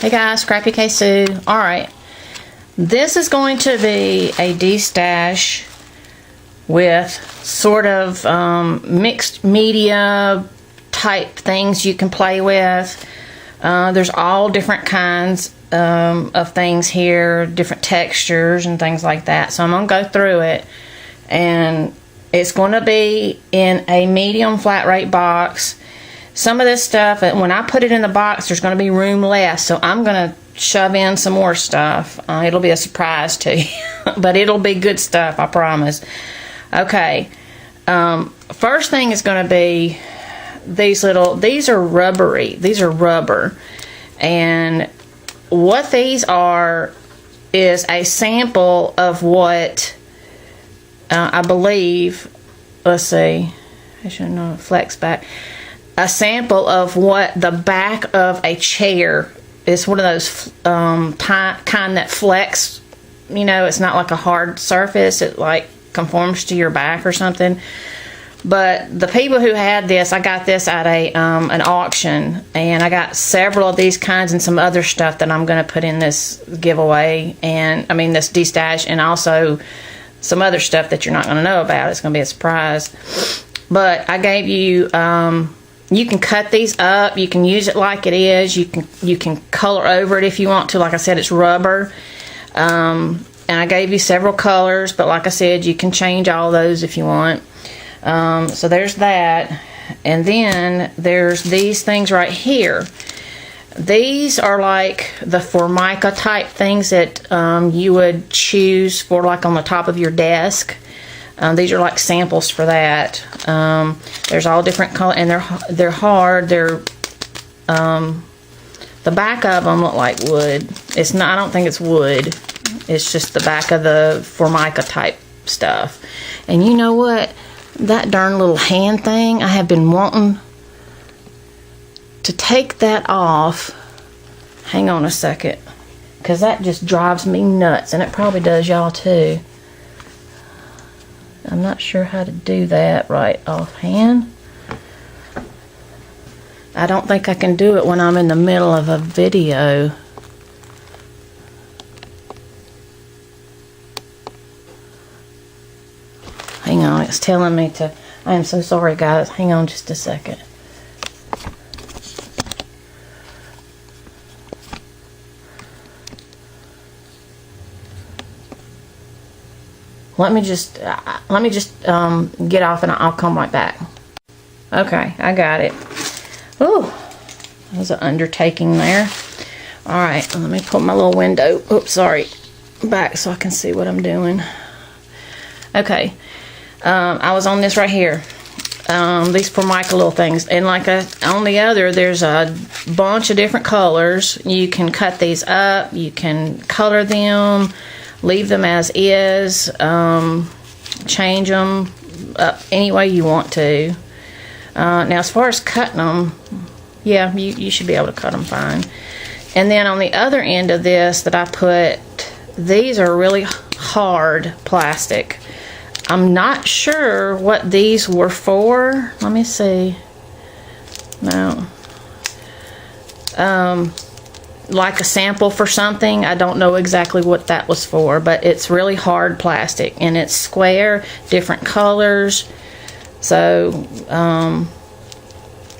Hey guys, Scrappy K Sue. Alright, this is going to be a Destash with sort of mixed media type things you can play with. There's all different kinds of things here, different textures and things like that. So I'm going to go through it, and it's going to be in a medium flat rate box. Some of this stuff, when I put it in the box, there's going to be room left, so I'm going to shove in some more stuff. It'll be a surprise to you, but it'll be good stuff, I promise. Okay, first thing is going to be these are rubbery. These are rubber, and what these are is a sample of what I believe, let's see, I should know, flex back. A sample of what the back of a chair is. One of those kind that flex, you know, it's not like a hard surface, it like conforms to your back or something. But the people who had this, I got this at an auction, and I got several of these kinds and some other stuff that I'm going to put in this giveaway, and I mean this Destash, and also some other stuff that you're not going to know about. It's going to be a surprise. But I gave you, you can cut these up, you can use it like it is, you can color over it if you want to. Like I said, it's rubber. And I gave you several colors, but like I said, you can change all those if you want. So there's that. And then there's these things right here. These are like the Formica type things that you would choose for like on the top of your desk. These are like samples for that. There's all different colors, and they're hard. They're the back of them look like wood. It's not. I don't think it's wood. It's just the back of the Formica type stuff. And you know what? That darn little hand thing, I have been wanting to take that off. Hang on a second, because that just drives me nuts, and it probably does y'all too. I'm not sure how to do that right offhand. I don't think I can do it when I'm in the middle of a video. Hang on, it's telling me to. I am so sorry, guys. Hang on just a second. Let me just get off, and I'll come right back. Okay, I got it. Ooh, that was an undertaking there. All right, let me put my little window, oops, sorry, back so I can see what I'm doing. Okay, I was on this right here. These Formica little things, and like on the other, there's a bunch of different colors. You can cut these up, you can color them, leave them as is, change them up any way you want to. Now as far as cutting them, yeah, you should be able to cut them fine. And then on the other end of this that I put, these are really hard plastic. I'm not sure what these were for. Let me see. No. Like a sample for something. I don't know exactly what that was for, but it's really hard plastic, and it's square, different colors, so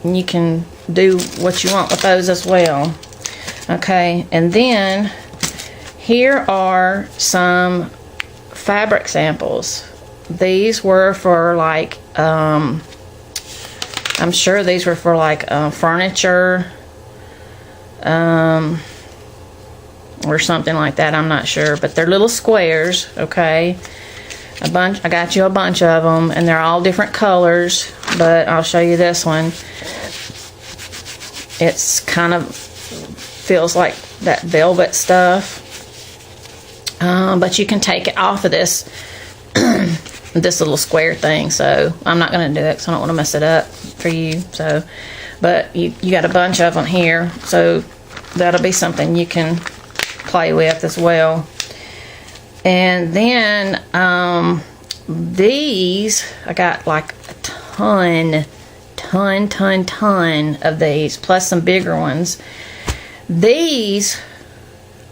you can do what you want with those as well. Okay, and then here are some fabric samples. These were for like I'm sure these were for like furniture, or something like that. I'm not sure, but they're little squares. Okay, a bunch. I got you a bunch of them, and they're all different colors, but I'll show you this one. It's kind of feels like that velvet stuff, but you can take it off of this this little square thing, so I'm not going to do it because I don't want to mess it up for you. So, but you got a bunch of them here, so that'll be something you can play with as well. And then these, I got like a ton of these, plus some bigger ones. These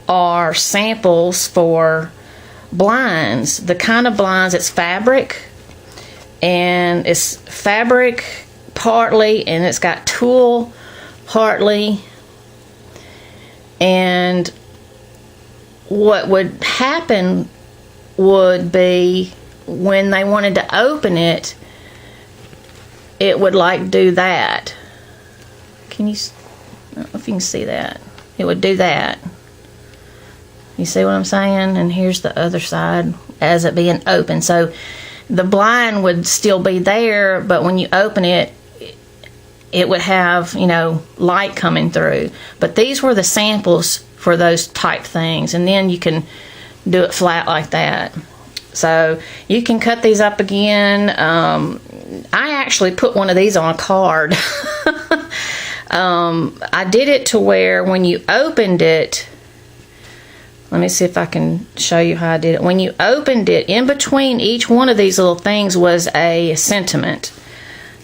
are samples for blinds. The kind of blinds, it's fabric, and it's fabric partly, and it's got tulle partly. And what would happen would be when they wanted to open it, it would like do that. Can you, I don't know if you can see that. It would do that. You see what I'm saying? And here's the other side as it being open. So the blind would still be there, but when you open it, it would have, you know, light coming through. But these were the samples for those type things. And then you can do it flat like that. So you can cut these up again. I actually put one of these on a card. I did it to where when you opened it, let me see if I can show you how I did it. When you opened it, in between each one of these little things was a sentiment.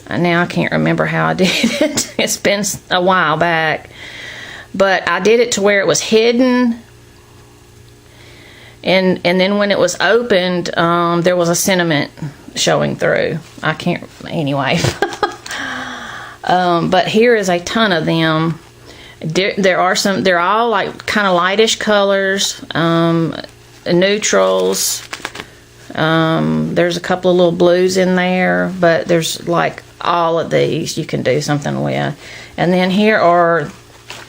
Now I can't remember how I did it. It's been a while back. But I did it to where it was hidden. And then when it was opened, there was a sentiment showing through. I can't, anyway. But here is a ton of them. There are some, they're all like kind of lightish colors, neutrals. There's a couple of little blues in there, but there's like all of these you can do something with. And then here are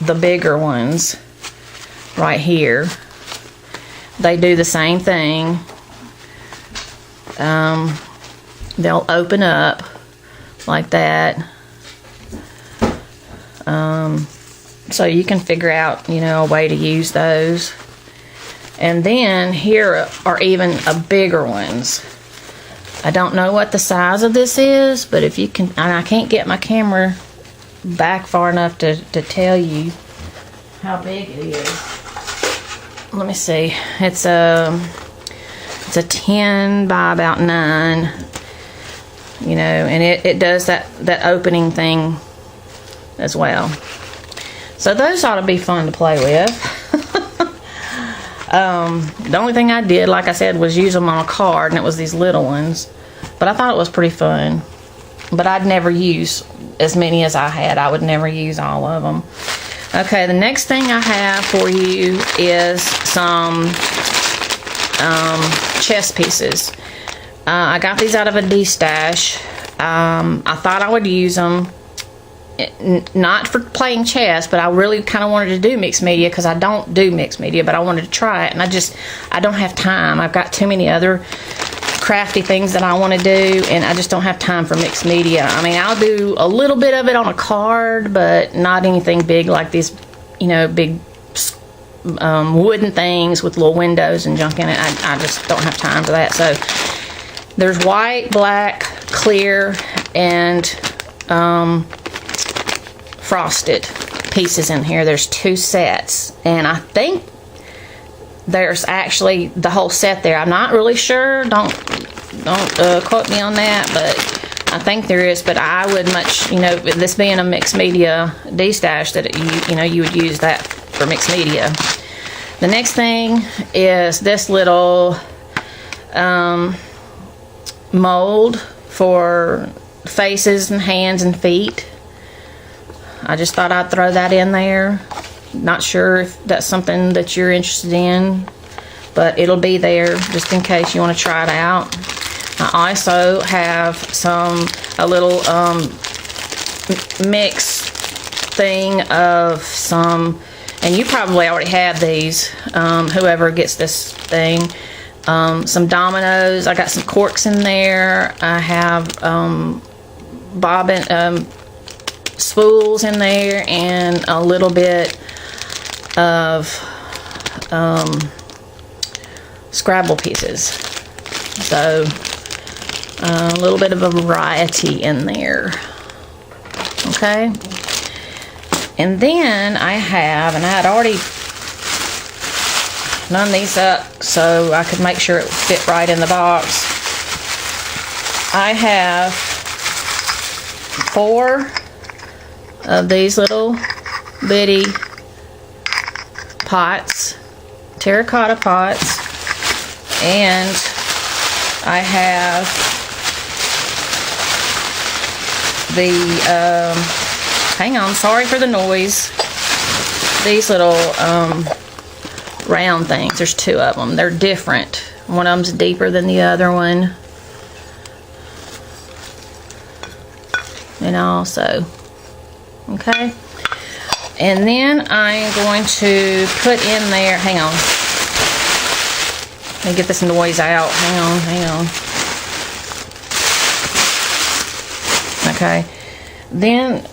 the bigger ones right here. They do the same thing. They'll open up like that. So you can figure out, you know, a way to use those. And then here are even a bigger ones. I don't know what the size of this is, but if you can, and I can't get my camera back far enough to tell you how big it is. Let me see. It's a 10 by about 9. You know, and it does that opening thing as well. So those ought to be fun to play with. The only thing I did, like I said, was use them on a card, and it was these little ones. But I thought it was pretty fun. But I'd never use as many as I had. I would never use all of them. Okay, the next thing I have for you is some chess pieces. I got these out of a Destash. I thought I would use them. Not for playing chess, but I really kind of wanted to do mixed media, because I don't do mixed media, but I wanted to try it, and I don't have time. I've got too many other crafty things that I want to do, and I just don't have time for mixed media. I mean, I'll do a little bit of it on a card, but not anything big like these, you know, big wooden things with little windows and junk in it. I just don't have time for that. So there's white, black, clear, and frosted pieces in here. There's 2 sets, and I think there's actually the whole set there. I'm not really sure. Don't quote me on that, but I think there is. But I would much, you know, this being a mixed media Destash, that you would use that for mixed media. The next thing is this little mold for faces and hands and feet. I just thought I'd throw that in there. Not sure if that's something that you're interested in, but it'll be there just in case you want to try it out. I also have a little mix thing of some, and you probably already have these, whoever gets this thing, some dominoes. I got some corks in there. I have bobbin spools in there, and a little bit of Scrabble pieces. So a little bit of a variety in there. Okay, and then I have, and I had already done these up so I could make sure it fit right in the box. I have 4 of these little bitty pots, terracotta pots, and I have the, hang on, sorry for the noise, these little round things. There's two of them. They're different. One of them's deeper than the other one. And also, okay. And then I'm going to put in there, hang on. Let me get this noise out. Hang on. Okay. Then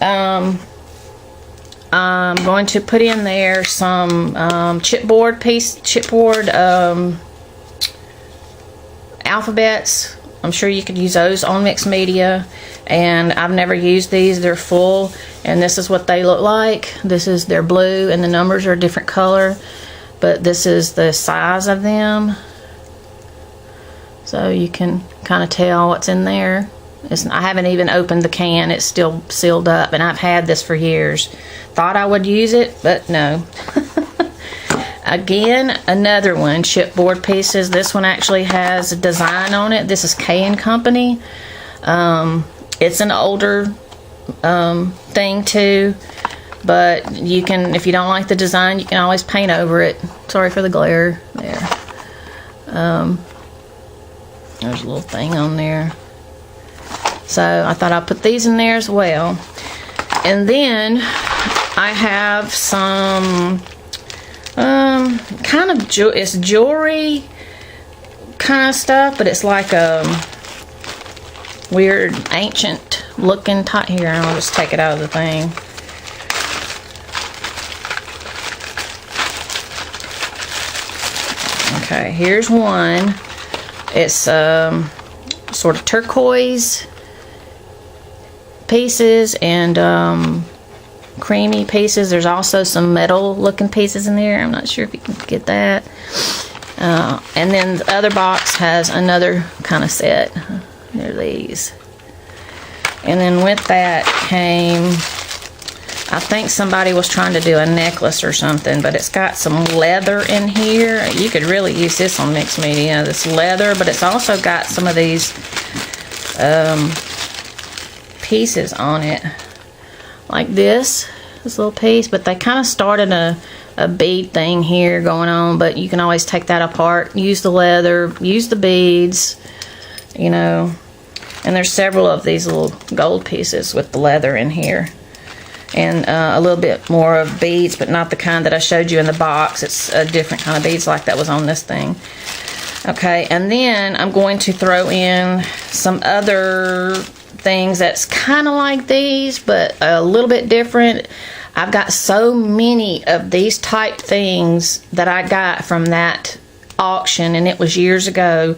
I'm going to put in there some chipboard alphabets. I'm sure you could use those on mixed media, and I've never used these. They're full, and this is what they look like. They're blue, and the numbers are a different color, but this is the size of them, so you can kind of tell what's in there. I haven't even opened the can. It's still sealed up, and I've had this for years. Thought I would use it, but no. Again, another one, chipboard pieces. This one actually has a design on it. This is K & Company. It's an older thing too, but you can, if you don't like the design, you can always paint over it. Sorry for the glare there. There's a little thing on there. So I thought I'd put these in there as well. And then I have some kind of it's jewelry kind of stuff, but it's like a weird ancient looking type. Here, I'll just take it out of the thing. Okay, here's one. It's sort of turquoise pieces and creamy pieces. There's also some metal looking pieces in there. I'm not sure if you can get that. And then the other box has another kind of set. There are these. And then with that came, I think somebody was trying to do a necklace or something, but it's got some leather in here. You could really use this on mixed media, this leather, but it's also got some of these pieces on it, like this little piece, but they kind of started a bead thing here going on, but you can always take that apart, use the leather, use the beads, you know. And there's several of these little gold pieces with the leather in here, and a little bit more of beads, but not the kind that I showed you in the box. It's a different kind of beads like that was on this thing. Okay, and then I'm going to throw in some other things that's kind of like these, but a little bit different. I've got so many of these type things that I got from that auction, and it was years ago.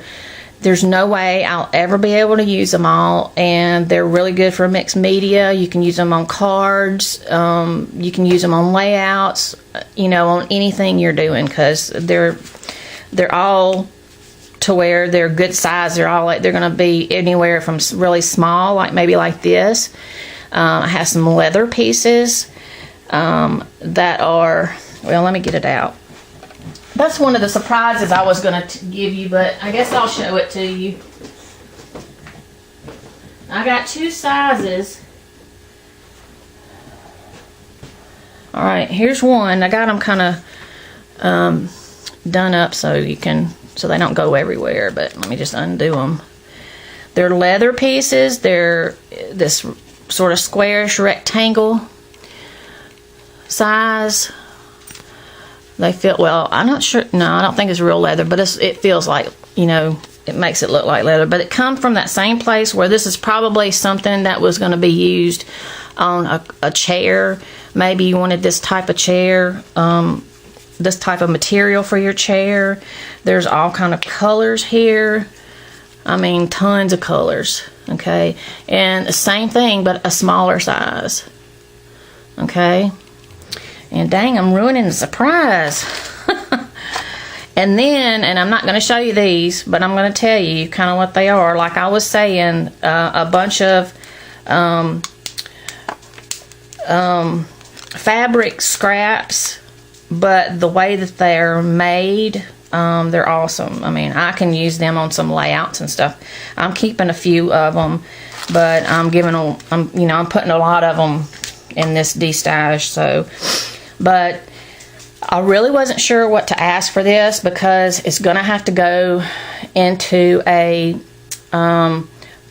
There's no way I'll ever be able to use them all, and they're really good for mixed media. You can use them on cards, you can use them on layouts, you know, on anything you're doing, because they're all to where they're good size. They're all like, they're going to be anywhere from really small, like maybe like this. I have some leather pieces that are, well, let me get it out. That's one of the surprises I was going to give you, but I guess I'll show it to you. I got two sizes. Alright, here's one. I got them kind of done up so they don't go everywhere, but let me just undo them. They're leather pieces. They're this sort of squarish rectangle size. They feel, well, I'm not sure. No, I don't think it's real leather, but it feels like, you know, it makes it look like leather. But it comes from that same place where this is probably something that was going to be used on a chair. Maybe you wanted this type of chair, this type of material for your chair. There's all kind of colors here. I mean, tons of colors. Okay, and the same thing, but a smaller size. Okay. And dang, I'm ruining the surprise. And then, and I'm not going to show you these, but I'm going to tell you kind of what they are. Like I was saying, a bunch of fabric scraps but the way that they're made, they're awesome. I mean, I can use them on some layouts and stuff. I'm keeping a few of them, but I'm giving them, I'm putting a lot of them in this Destash. So, but I really wasn't sure what to ask for this because it's gonna have to go into a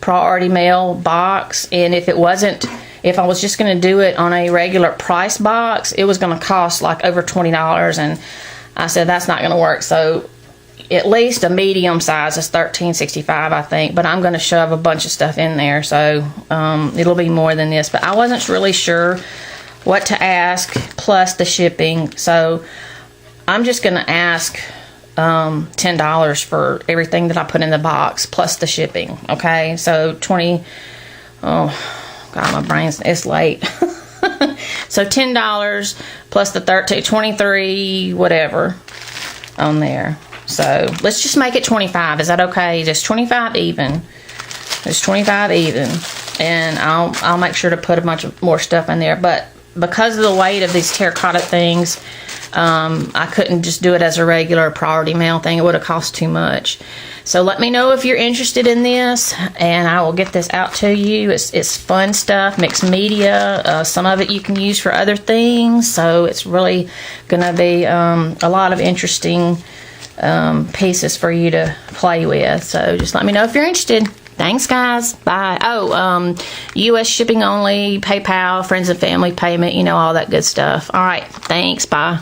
priority mail box, and if I was just going to do it on a regular price box, it was going to cost like over $20, and I said that's not going to work. So at least a medium size is $13.65, I think, but I'm going to shove a bunch of stuff in there, so it'll be more than this. But I wasn't really sure what to ask plus the shipping, so I'm just going to ask $10 for everything that I put in the box plus the shipping. Okay, so oh God, my brain's, it's late. So $10 plus the 13, 23, whatever on there. So let's just make it 25. Is that okay? Just 25 even. Just 25 even, and I'll make sure to put a bunch of more stuff in there. But because of the weight of these terracotta things, I couldn't just do it as a regular priority mail thing. It would have cost too much. So let me know if you're interested in this, and I will get this out to you. It's fun stuff, mixed media. Some of it you can use for other things, so it's really going to be a lot of interesting pieces for you to play with. So just let me know if you're interested. Thanks, guys. Bye. Oh, U.S. shipping only, PayPal, friends and family payment, all that good stuff. All right. Thanks. Bye.